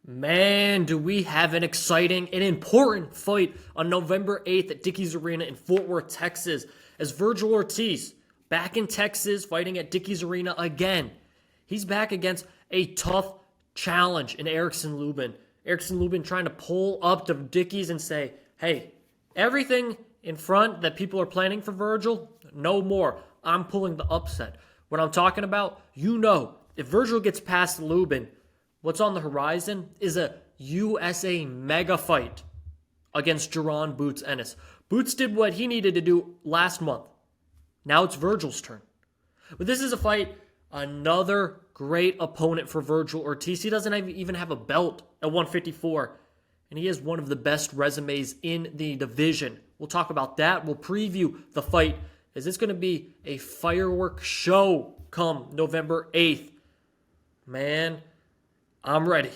Man, do we have an exciting and important fight on November 8th at Dickies Arena in Fort Worth, Texas, as Vergil Ortiz, back in Texas, fighting at Dickies Arena again. He's back against a tough challenge in Erickson Lubin. Erickson Lubin trying to pull up to Dickies and say, hey, everything in front that people are planning for Vergil, no more. I'm pulling the upset. What I'm talking about, if Vergil gets past Lubin, what's on the horizon is a USA mega fight against Jaron Boots Ennis. Boots did what he needed to do last month. Now it's Vergil's turn. But this is a fight, another great opponent for Vergil Ortiz. He doesn't even have a belt at 154, and he has one of the best resumes in the division. We'll talk about that. We'll preview the fight, as it's going to be a firework show come November 8th. Man, I'm ready.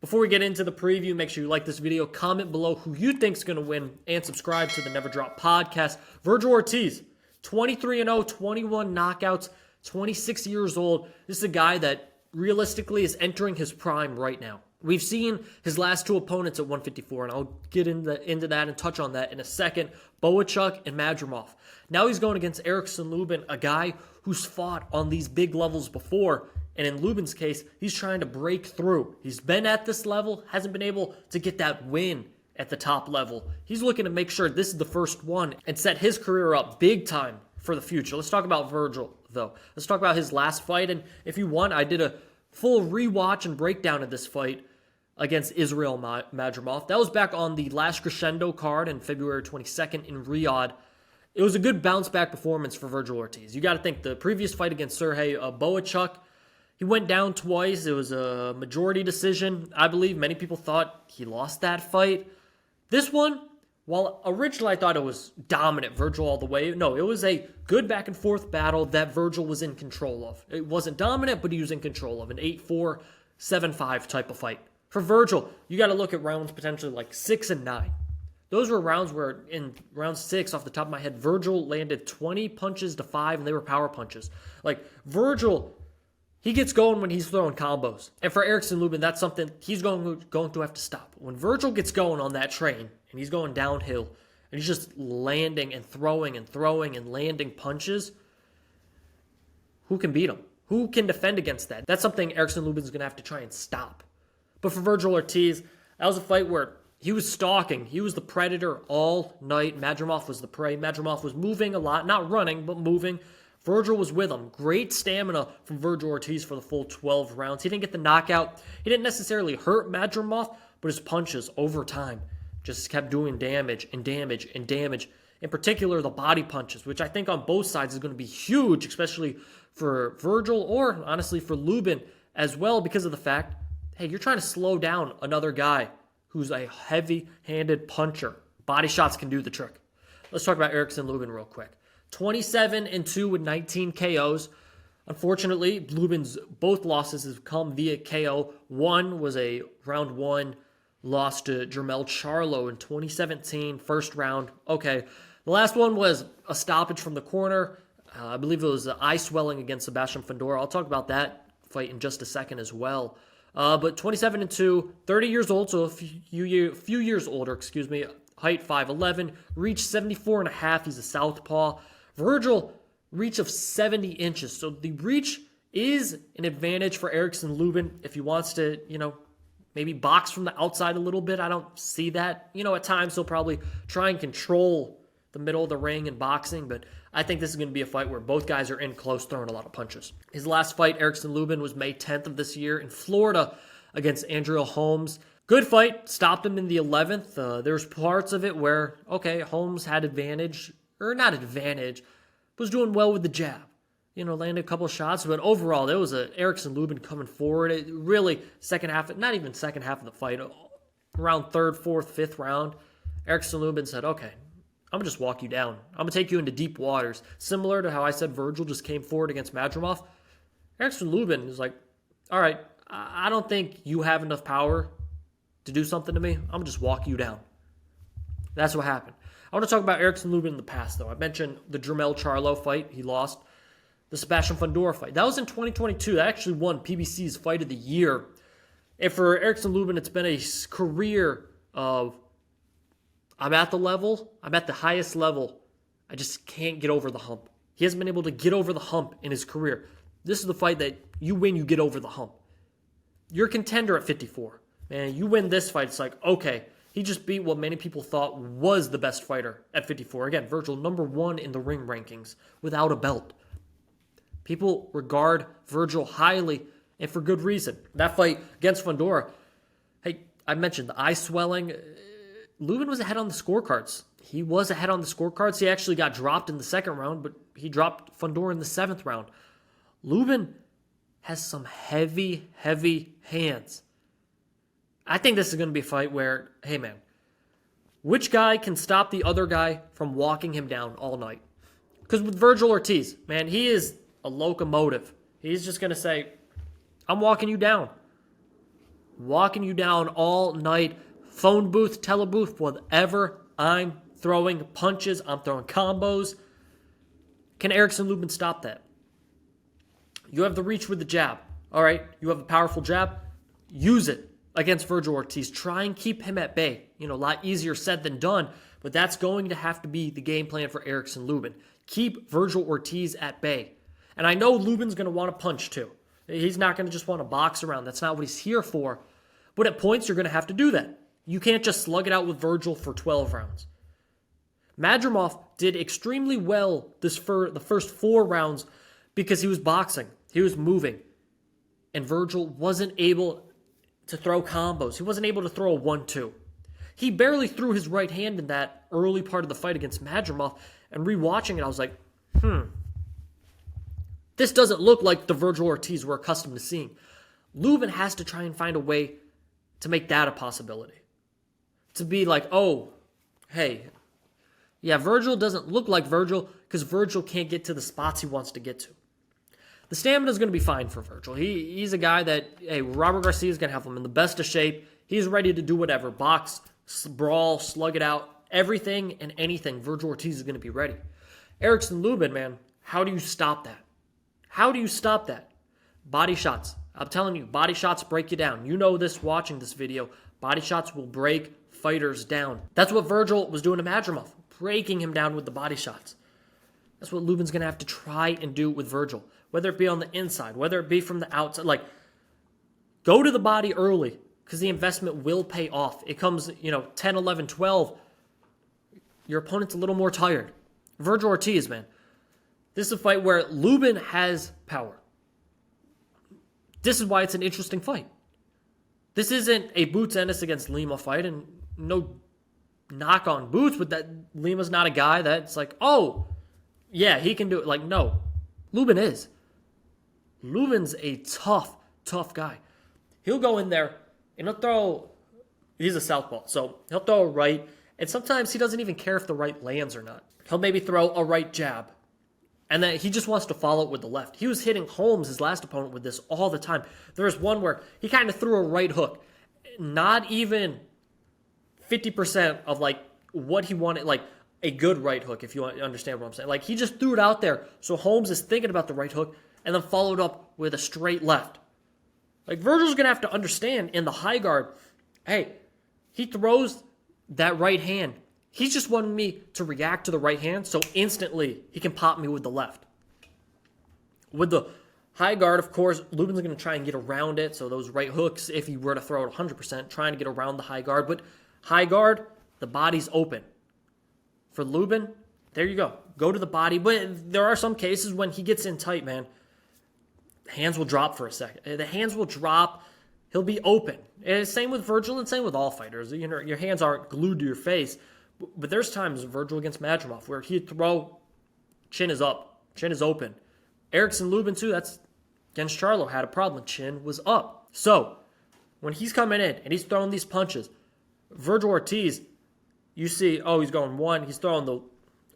Before we get into the preview, make sure you like this video, comment below who you think's going to win, and subscribe to the Never Drop podcast. Vergil Ortiz, 23-0, 21 knockouts, 26 years old. This is a guy that realistically is entering his prime right now. We've seen his last two opponents at 154, and I'll get into that and touch on that in a second. Boachuk and Madrimov. Now he's going against Erickson Lubin, a guy who's fought on these big levels before. And in Lubin's case, he's trying to break through. He's been at this level, hasn't been able to get that win at the top level. He's looking to make sure this is the first one and set his career up big time for the future. Let's talk about Vergil, though. Let's talk about his last fight. And if you want, I did a full rewatch and breakdown of this fight against Israel Madrimov. That was back on the last Crescendo card in February 22nd in Riyadh. It was a good bounce-back performance for Vergil Ortiz. You got to think the previous fight against Sergey Boachuk, he went down twice. It was a majority decision. I believe many people thought he lost that fight. This one, while originally I thought it was dominant, Vergil all the way, no, it was a good back-and-forth battle that Vergil was in control of. It wasn't dominant, but he was in control of an 8-4, 7-5 type of fight. For Vergil, you got to look at rounds potentially like 6 and 9. Those were rounds where in round 6, off the top of my head, Vergil landed 20 punches to 5, and they were power punches. Like, Vergil, he gets going when he's throwing combos. And for Erickson Lubin, that's something he's going to have to stop. When Vergil gets going on that train, and he's going downhill, and he's just landing and throwing and landing punches, who can beat him? Who can defend against that? That's something Erickson Lubin's going to have to try and stop. But for Vergil Ortiz, that was a fight where he was stalking. He was the predator all night. Madrimov was the prey. Madrimov was moving a lot, not running, but moving. Vergil was with him. Great stamina from Vergil Ortiz for the full 12 rounds. He didn't get the knockout. He didn't necessarily hurt Madrimov, but his punches over time just kept doing damage and damage and damage. In particular, the body punches, which I think on both sides is going to be huge, especially for Vergil or honestly for Lubin as well, because of the fact, hey, you're trying to slow down another guy who's a heavy-handed puncher. Body shots can do the trick. Let's talk about Erickson Lubin real quick. 27-2 with 19 KOs. Unfortunately, Lubin's both losses have come via KO. One was a round 1 loss to Jermell Charlo in 2017, first round. Okay, the last one was a stoppage from the corner. I believe it was eye swelling against Sebastian Fundora. I'll talk about that fight in just a second as well. But 27-2, 30 years old, so a few years older, height 5'11", reach 74.5. He's a southpaw. Vergil, reach of 70 inches. So the reach is an advantage for Erickson Lubin if he wants to, maybe box from the outside a little bit. I don't see that. At times he'll probably try and control the middle of the ring in boxing, but I think this is going to be a fight where both guys are in close, throwing a lot of punches. His last fight, Erickson Lubin, was May 10th of this year in Florida against Andrew Holmes. Good fight, stopped him in the 11th. There's parts of it where, okay, Holmes had advantage, or not advantage, was doing well with the jab. Landed a couple shots, but overall, there was a Erickson Lubin coming forward. It really, second half, not even second half of the fight, around third, fourth, fifth round, Erickson Lubin said, okay, I'm going to just walk you down. I'm going to take you into deep waters. Similar to how I said Vergil just came forward against Madrimov. Erickson Lubin is like, all right, I don't think you have enough power to do something to me. I'm going to just walk you down. That's what happened. I want to talk about Erickson Lubin in the past, though. I mentioned the Jermell Charlo fight. He lost. The Sebastian Fundora fight. That was in 2022. That actually won PBC's Fight of the Year. And for Erickson Lubin, it's been a career of, I'm at the highest level. I just can't get over the hump. He hasn't been able to get over the hump in his career. This is the fight that you win, you get over the hump. You're a contender at 54. Man, you win this fight, it's like, okay, he just beat what many people thought was the best fighter at 54. Again, Vergil, number 1 in the ring rankings without a belt. People regard Vergil highly, and for good reason. That fight against Fundora, hey, I mentioned the eye swelling. Lubin was ahead on the scorecards. He was ahead on the scorecards. He actually got dropped in the second round, but he dropped Fundora in the 7th round. Lubin has some heavy, heavy hands. I think this is going to be a fight where, hey man, which guy can stop the other guy from walking him down all night? Because with Vergil Ortiz, man, he is a locomotive. He's just going to say, I'm walking you down. Walking you down all night. Phone booth, telebooth, whatever. I'm throwing punches. I'm throwing combos. Can Erickson Lubin stop that? You have the reach with the jab. All right, you have a powerful jab. Use it against Vergil Ortiz. Try and keep him at bay. A lot easier said than done, but that's going to have to be the game plan for Erickson Lubin. Keep Vergil Ortiz at bay. And I know Lubin's going to want to punch too. He's not going to just want to box around. That's not what he's here for. But at points, you're going to have to do that. You can't just slug it out with Vergil for 12 rounds. Madrimov did extremely well the first 4 rounds because he was boxing. He was moving. And Vergil wasn't able to throw combos. He wasn't able to throw a 1-2. He barely threw his right hand in that early part of the fight against Madrimov. And rewatching it, I was like, this doesn't look like the Vergil Ortiz we're accustomed to seeing. Lubin has to try and find a way to make that a possibility. To be like, oh, hey, yeah, Vergil doesn't look like Vergil because Vergil can't get to the spots he wants to get to. The stamina is going to be fine for Vergil. He's a guy that, hey, Robert Garcia is going to have him in the best of shape. He's ready to do whatever. Box, brawl, slug it out. Everything and anything, Vergil Ortiz is going to be ready. Erickson Lubin, man, how do you stop that? How do you stop that? Body shots. I'm telling you, body shots break you down. You know this watching this video. Body shots will break fighters down. That's what Vergil was doing to Madrimov, breaking him down with the body shots. That's what Lubin's going to have to try and do with Vergil, whether it be on the inside, whether it be from the outside. Like, go to the body early because the investment will pay off. It comes, 10, 11, 12. Your opponent's a little more tired. Vergil Ortiz, man. This is a fight where Lubin has power. This is why it's an interesting fight. This isn't a Boots Ennis against Lima fight, and no knock on Boots, but that Lima's not a guy that's like, oh, yeah, he can do it. Like, no. Lubin is. Lubin's a tough, tough guy. He'll go in there, and he's a southpaw, so he'll throw a right, and sometimes he doesn't even care if the right lands or not. He'll maybe throw a right jab. And then he just wants to follow it with the left. He was hitting Holmes, his last opponent, with this all the time. There was one where he kind of threw a right hook. Not even 50% of, what he wanted, a good right hook, if you understand what I'm saying. He just threw it out there, so Holmes is thinking about the right hook, and then followed up with a straight left. Vergil's going to have to understand in the high guard, hey, he throws that right hand. He's just wanting me to react to the right hand so instantly he can pop me with the left. With the high guard, of course, Lubin's going to try and get around it. So those right hooks, if he were to throw it 100%, trying to get around the high guard. But high guard, the body's open. For Lubin, there you go. Go to the body. But there are some cases when he gets in tight, man. Hands will drop for a second. The hands will drop. He'll be open. And same with Vergil and same with all fighters. Your hands aren't glued to your face. But there's times Vergil against Madrimov where he'd throw, chin is up, chin is open. Erickson Lubin too, that's against Charlo, had a problem, chin was up. So, when he's coming in and he's throwing these punches, Vergil Ortiz, you see, he's going one, he's throwing the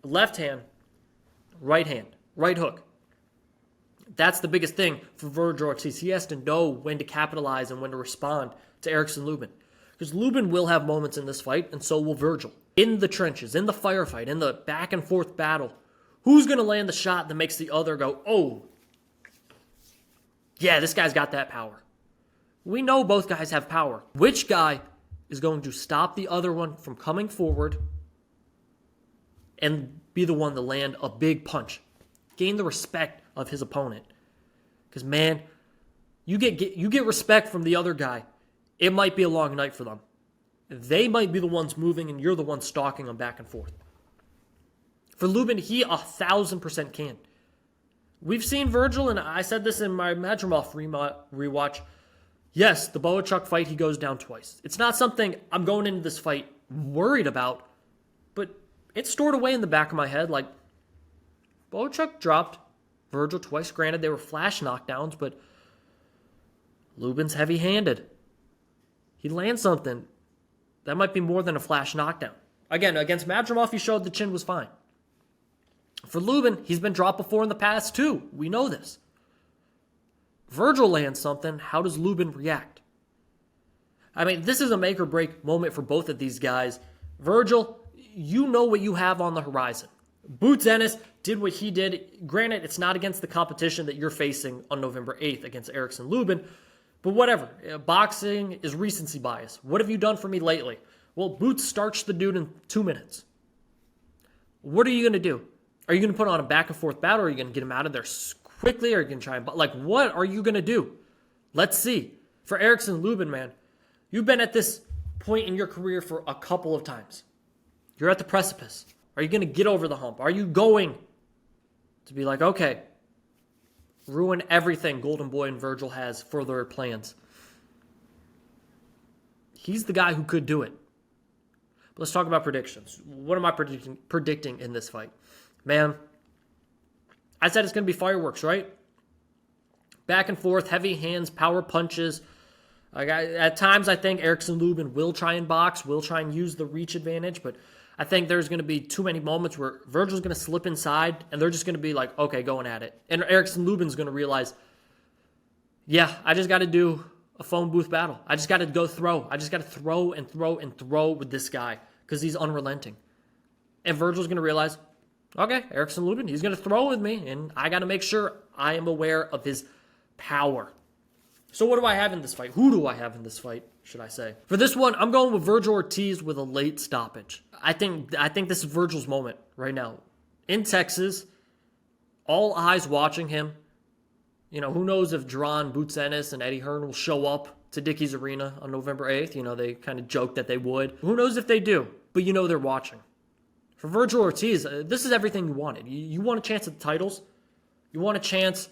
left hand, right hook. That's the biggest thing for Vergil Ortiz. He has to know when to capitalize and when to respond to Erickson Lubin. Because Lubin will have moments in this fight, and so will Vergil. In the trenches, in the firefight, in the back and forth battle, who's going to land the shot that makes the other go, oh, yeah, this guy's got that power? We know both guys have power. Which guy is going to stop the other one from coming forward and be the one to land a big punch? Gain the respect of his opponent. Because, man, you get respect from the other guy. It might be a long night for them. They might be the ones moving, and you're the one stalking them back and forth. For Lubin, he 1,000% can. We've seen Vergil, and I said this in my Madrimov rewatch. Yes, the Boachuk fight, he goes down twice. It's not something I'm going into this fight worried about, but it's stored away in the back of my head. Like, Boachuk dropped Vergil twice. Granted, they were flash knockdowns, but Lubin's heavy-handed. He lands something. That might be more than a flash knockdown. Again, against Madrimov, he showed the chin was fine. For Lubin, he's been dropped before in the past too. We know this. Vergil lands something. How does Lubin react? I mean, this is a make or break moment for both of these guys. Vergil, you know what you have on the horizon. Boots Ennis did what he did. Granted, it's not against the competition that you're facing on November 8th against Erickson Lubin, but whatever. Boxing is recency bias. What have you done for me lately? Well, Boots starched the dude in 2 minutes. What are you going to do? Are you going to put on a back and forth battle? Are you going to get him out of there quickly? Or are you going to try and... what are you going to do? Let's see. For Erickson Lubin, man, you've been at this point in your career for a couple of times. You're at the precipice. Are you going to get over the hump? Are you going to be like, okay, ruin everything Golden Boy and Vergil has for their plans? He's the guy who could do it. But let's talk about predictions. What am I predicting in this fight? Man, I said it's going to be fireworks, right? Back and forth, heavy hands, power punches. At times, I think Erickson Lubin will try and box, will try and use the reach advantage, but I think there's going to be too many moments where Vergil's going to slip inside, and they're just going to be like, okay, going at it. And Erickson Lubin's going to realize, yeah, I just got to do a phone booth battle. I just got to go throw. I just got to throw and throw and throw with this guy because he's unrelenting. And Vergil's going to realize, okay, Erickson Lubin, he's going to throw with me, and I got to make sure I am aware of his power. So what do I have in this fight? Who do I have in this fight, should I say? For this one, I'm going with Vergil Ortiz with a late stoppage. I think this is Vergil's moment right now. In Texas, all eyes watching him. You know, who knows if Duran, Boots Ennis, and Eddie Hearn will show up to Dickies Arena on November 8th. You know, they kind of joked that they would. Who knows if they do, but you know they're watching. For Vergil Ortiz, this is everything you wanted. You want a chance at the titles. You want a chance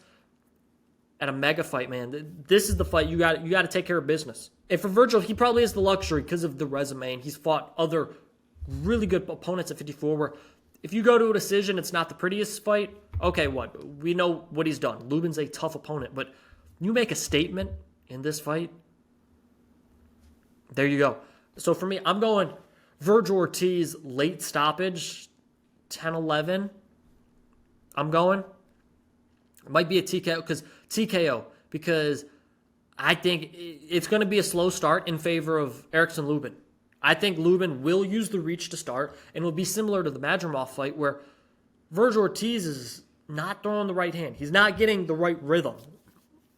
at a mega fight, man. This is the fight you got to take care of business. And for Vergil, he probably has the luxury because of the resume, and he's fought other really good opponents at 54 where if you go to a decision, it's not the prettiest fight. Okay, what? We know what he's done. Lubin's a tough opponent, but you make a statement in this fight, there you go. So for me, I'm going Vergil Ortiz late stoppage, 10-11. I'm going. It might be a TKO because I think it's going to be a slow start in favor of Erickson Lubin. I think Lubin will use the reach to start, and it will be similar to the Madrimov fight where Vergil Ortiz is not throwing the right hand. He's not getting the right rhythm.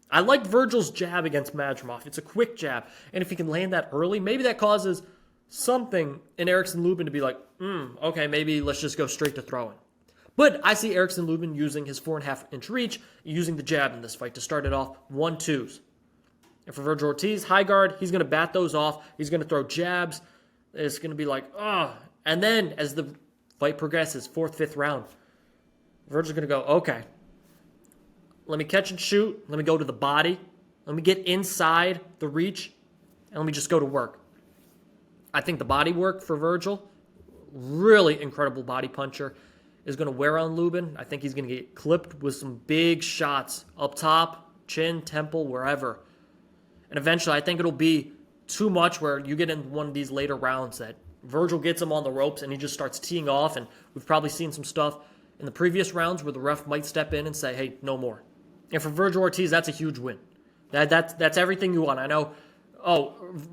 I liked Vergil's jab against Madrimov. It's a quick jab, and if he can land that early, maybe that causes something in Erickson Lubin to be like, okay, maybe let's just go straight to throwing. But I see Erickson Lubin using his 4.5-inch reach, using the jab in this fight to start it off 1-2s. And for Vergil Ortiz, high guard, he's going to bat those off. He's going to throw jabs. It's going to be like, And then as the fight progresses, 4th, 5th round, Vergil's going to go, okay, let me catch and shoot. Let me go to the body. Let me get inside the reach, and let me just go to work. I think the body work for Vergil, really incredible body puncher, is going to wear on Lubin. I think he's going to get clipped with some big shots up top, chin, temple, wherever. And eventually, I think it'll be too much where you get in one of these later rounds that Vergil gets him on the ropes and he just starts teeing off. And we've probably seen some stuff in the previous rounds where the ref might step in and say, hey, no more. And for Vergil Ortiz, that's a huge win. That's everything you want. I know,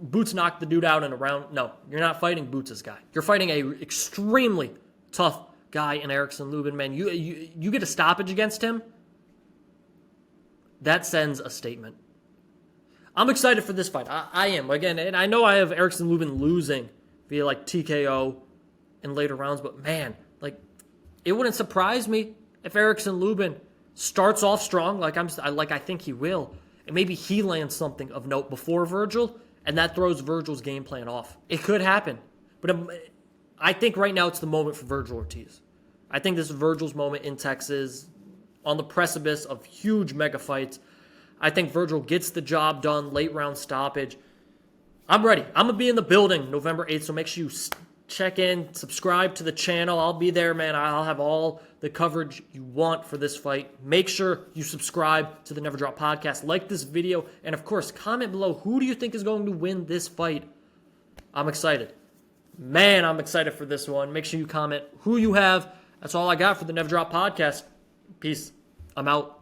Boots knocked the dude out in a round. No, you're not fighting Boots' guy. You're fighting a extremely tough guy in Erickson Lubin, man. You get a stoppage against him, that sends a statement. I'm excited for this fight. I am. Again, and I know I have Erickson Lubin losing via like TKO in later rounds, but man, like it wouldn't surprise me if Erickson Lubin starts off strong, like I think he will, and maybe he lands something of note before Vergil, and that throws Vergil's game plan off. It could happen, but I think right now it's the moment for Vergil Ortiz. I think this is Vergil's moment in Texas, on the precipice of huge mega fights. I think Vergil gets the job done, late round stoppage. I'm ready. I'm going to be in the building November 8th, so make sure you check in, subscribe to the channel. I'll be there, man. I'll have all the coverage you want for this fight. Make sure you subscribe to the Never Drop Podcast, like this video, and of course, comment below who do you think is going to win this fight. I'm excited. Man, I'm excited for this one. Make sure you comment who you have. That's all I got for the Never Drop Podcast. Peace. I'm out.